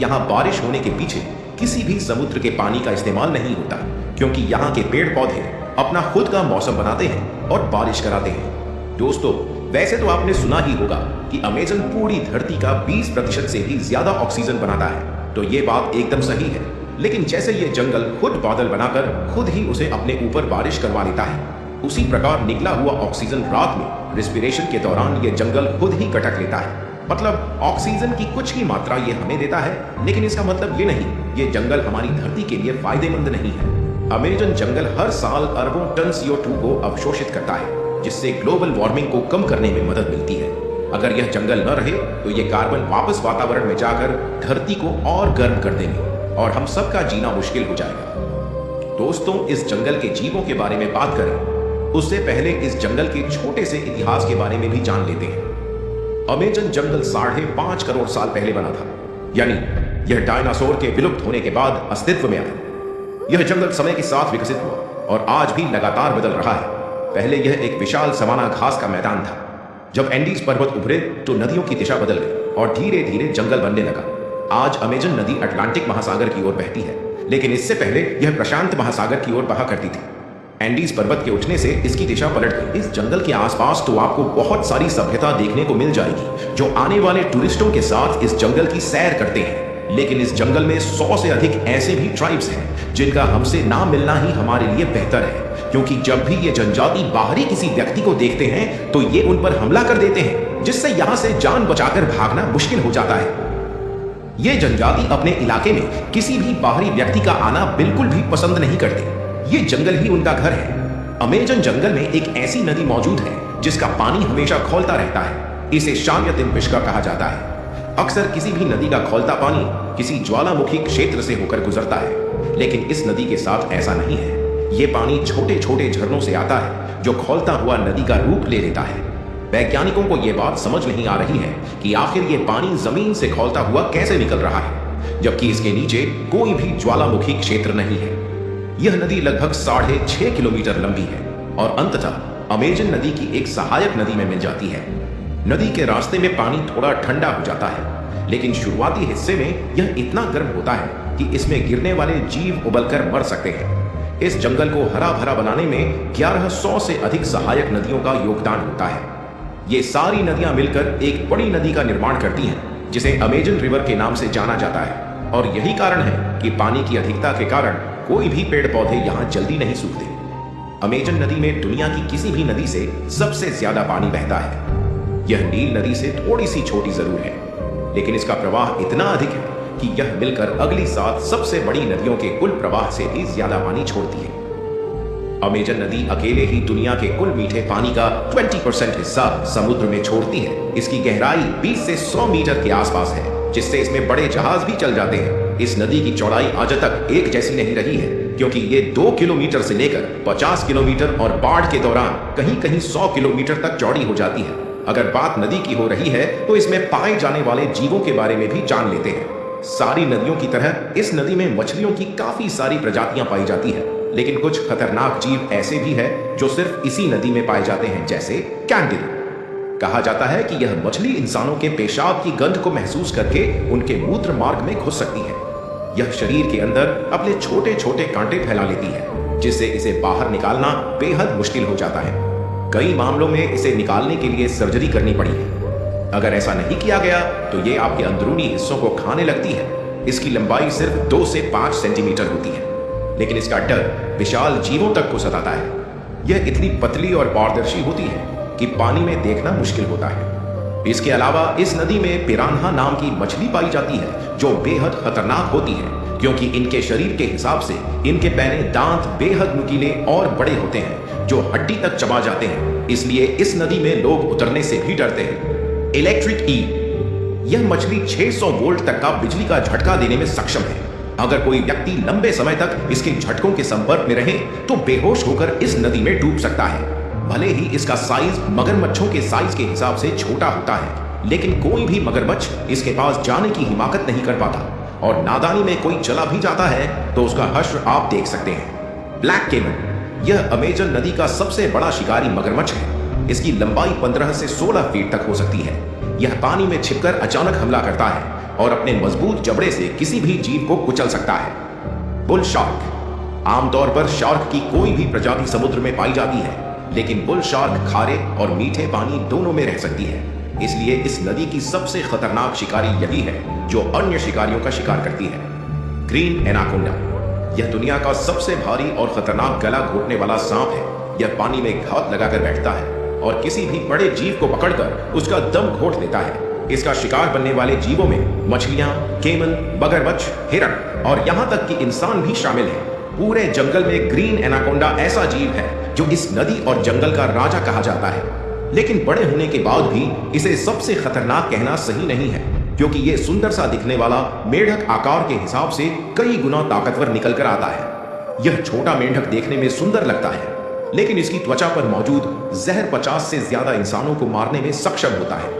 यहाँ बारिश होने के पीछे किसी भी समुद्र के पानी का इस्तेमाल नहीं होता, क्योंकि यहाँ के पेड़ पौधे अपना खुद का मौसम बनाते हैं और बारिश कराते हैं। दोस्तों, वैसे तो आपने सुना ही होगा कि अमेज़न पूरी धरती का 20% से भी ज्यादा ऑक्सीजन बनाता है, तो ये बात एकदम सही है। लेकिन जैसे ये जंगल खुद बादल बनाकर खुद ही उसे अपने ऊपर बारिश करवा लेता है, उसी प्रकार निकला हुआ ऑक्सीजन रात में रिस्पिरेशन के दौरान ये जंगल खुद ही गटक लेता है। मतलब ऑक्सीजन की कुछ ही मात्रा ये हमें देता है, लेकिन इसका मतलब ये नहीं ये जंगल हमारी धरती के लिए फायदेमंद नहीं है। अमेज़न जंगल हर साल अरबों टन CO2 को अवशोषित करता है, जिससे ग्लोबल वार्मिंग को कम करने में मदद मिलती है। अगर यह जंगल न रहे तो ये कार्बन वापस वातावरण में जाकर धरती को और गर्म कर देंगे और हम सबका जीना मुश्किल हो जाएगा। दोस्तों, इस जंगल के जीवों के बारे में बात करें उससे पहले इस जंगल के छोटे से इतिहास के बारे में भी जान लेते हैं। अमेज़न जंगल 5.5 करोड़ साल पहले बना था, यानी यह डायनासोर के विलुप्त होने के बाद अस्तित्व में आया। यह जंगल समय के साथ विकसित हुआ और आज भी लगातार बदल रहा है। पहले यह एक विशाल सवाना घास का मैदान था। जब एंडीज पर्वत उभरे तो नदियों की दिशा बदल गई और धीरे धीरे जंगल बनने लगा। आज अमेज़न नदी अटलांटिक महासागर की ओर बहती है, लेकिन इससे पहले यह प्रशांत महासागर की ओर बहा करती थी। एंडीज पर्वत के उठने से इसकी दिशा पलट गई। इस जंगल के आसपास तो आपको बहुत सारी सभ्यता देखने को मिल जाएगी, जो आने वाले टूरिस्टों के साथ इस जंगल की सैर करते हैं। लेकिन इस जंगल में 100 से अधिक ऐसे भी ट्राइब्स हैं जिनका हमसे ना मिलना ही हमारे लिए बेहतर है, क्योंकि जब भी ये जनजाति बाहरी किसी व्यक्ति को देखते हैं तो ये उन पर हमला कर देते हैं, जिससे यहाँ से जान बचाकर भागना मुश्किल हो जाता है। ये जनजाति अपने इलाके में किसी भी बाहरी व्यक्ति का आना बिल्कुल भी पसंद नहीं करते। ये जंगल ही उनका घर है। अमेज़न जंगल में एक ऐसी नदी मौजूद है जिसका पानी हमेशा खौलता रहता है। इसे शान्यतिमपिष्का कहा जाता है। अक्सर किसी भी नदी का खौलता पानी किसी ज्वालामुखी क्षेत्र से होकर गुजरता है, लेकिन इस नदी के साथ ऐसा नहीं है। ये पानी छोटे छोटे झरनों से आता है जो खौलता हुआ नदी का रूप ले लेता है। वैज्ञानिकों को यह बात समझ नहीं आ रही है कि आखिर ये पानी जमीन से खौलता हुआ कैसे निकल रहा है, जबकि इसके नीचे कोई भी ज्वालामुखी क्षेत्र नहीं है। यह नदी लगभग 6.5 किलोमीटर लंबी है और अंततः अमेज़न नदी की एक सहायक नदी में मिल जाती है। नदी के रास्ते में पानी थोड़ा ठंडा हो जाता है, लेकिन शुरुआती हिस्से में यह इतना गर्म होता है कि इसमें गिरने वाले जीव उबलकर मर सकते हैं। इस जंगल को हरा भरा बनाने में 1100 से अधिक सहायक नदियों का योगदान होता है। ये सारी नदियां मिलकर एक बड़ी नदी का निर्माण करती हैं, जिसे अमेज़न रिवर के नाम से जाना जाता है। और यही कारण है कि पानी की अधिकता के कारण कोई भी पेड़ पौधे यहाँ जल्दी नहीं सूखते। अमेज़न नदी में दुनिया की किसी भी नदी से सबसे ज्यादा पानी बहता है। यह नील नदी से थोड़ी सी छोटी जरूर है, लेकिन इसका प्रवाह इतना अधिक है कि यह मिलकर अगली 7 सबसे बड़ी नदियों के कुल प्रवाह से भी ज्यादा पानी छोड़ती है। अमेज़न नदी अकेले ही दुनिया के कुल मीठे पानी का 20% हिस्सा समुद्र में छोड़ती है। इसकी गहराई 20 से 100 मीटर के आसपास है, जिससे इसमें बड़े जहाज भी चल जाते हैं। इस नदी की चौड़ाई आज तक एक जैसी नहीं रही है, क्योंकि ये 2 किलोमीटर से लेकर 50 किलोमीटर और बाढ़ के दौरान कहीं कहीं 100 किलोमीटर तक चौड़ी हो जाती है। अगर बात नदी की हो रही है तो इसमें पाए जाने वाले जीवों के बारे में भी जान लेते हैं। सारी नदियों की तरह इस नदी में मछलियों की काफी सारी प्रजातियां पाई जाती है, लेकिन कुछ खतरनाक जीव ऐसे भी हैं जो सिर्फ इसी नदी में पाए जाते हैं, जैसे कैंगरू। कहा जाता है कि यह मछली इंसानों के पेशाब की गंध को महसूस करके उनके मूत्र मार्ग में घुस सकती है। यह शरीर के अंदर अपने छोटे छोटे कांटे फैला लेती है, जिससे इसे बाहर निकालना बेहद मुश्किल हो जाता है। कई मामलों में इसे निकालने के लिए सर्जरी करनी पड़ी है। अगर ऐसा नहीं किया गया तो ये आपके अंदरूनी हिस्सों को खाने लगती है। इसकी लंबाई सिर्फ 2 से 5 सेंटीमीटर होती है, लेकिन इसका डर विशाल जीवों तक को सताता है। यह इतनी पतली और पारदर्शी होती है कि पानी में देखना मुश्किल होता है। इसके अलावा इस नदी में पिरान्हा नाम की मछली पाई जाती है, जो बेहद खतरनाक होती है, क्योंकि इनके शरीर के हिसाब से इनके पहले दांत बेहद नुकीले और बड़े होते हैं, जो हड्डी तक चबा जाते हैं। इसलिए इस नदी में लोग उतरने से भी डरते हैं। इलेक्ट्रिक ईल, यह मछली 600 वोल्ट तक का बिजली का झटका देने में सक्षम है। अगर कोई व्यक्ति लंबे समय तक इसके झटकों के संपर्क में रहे तो बेहोश होकर इस नदी में डूब सकता है। भले ही इसका साइज मगरमच्छों के साइज के हिसाब से छोटा होता है, लेकिन कोई भी मगरमच्छ इसके पास जाने की हिमाकत नहीं कर पाता, और नादानी में कोई चला भी जाता है तो उसका हश्र आप देख सकते हैं। ब्लैक कैमन, यह अमेज़न नदी का सबसे बड़ा शिकारी मगरमच्छ है। इसकी लंबाई 15 से 16 फीट तक हो सकती है। यह पानी में छिपकर अचानक हमला करता है और अपने मजबूत जबड़े से किसी भी जीव को कुचल सकता है। Bull shark. आमतौर पर शार्क की कोई भी प्रजाति समुद्र में पाई जाती है, लेकिन बुल शार्क खारे और मीठे पानी दोनों में रह सकती है। इसलिए इस नदी की सबसे खतरनाक शिकारी यही है जो अन्य शिकारियों का शिकार करती है। Green anaconda. यह दुनिया का सबसे भारी और खतरनाक गला घोटने वाला सांप है। यह पानी में घात लगाकर बैठता है और किसी भी बड़े जीव को पकड़कर उसका दम घोट लेता है। इसका शिकार बनने वाले जीवों में मछलियां, केमन, मगरमच्छ, हिरण और यहां तक कि इंसान भी शामिल है। पूरे जंगल में ग्रीन एनाकोंडा ऐसा जीव है जो इस नदी और जंगल का राजा कहा जाता है। लेकिन बड़े होने के बाद भी इसे सबसे खतरनाक कहना सही नहीं है, क्योंकि यह सुंदर सा दिखने वाला मेंढक आकार के हिसाब से कई गुना ताकतवर निकल कर आता है। यह छोटा मेंढक देखने में सुंदर लगता है, लेकिन इसकी त्वचा पर मौजूद जहर 50 से ज्यादा इंसानों को मारने में सक्षम होता है।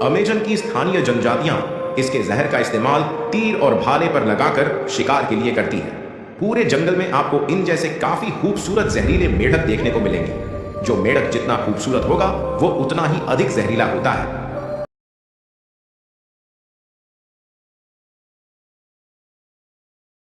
अमेजन की स्थानीय जनजातियां इसके जहर का इस्तेमाल तीर और भाले पर लगाकर शिकार के लिए करती है। पूरे जंगल में आपको इन जैसे काफी खूबसूरत जहरीले मेंढक देखने को मिलेंगे। जो मेंढक जितना खूबसूरत होगा वो उतना ही अधिक जहरीला होता है।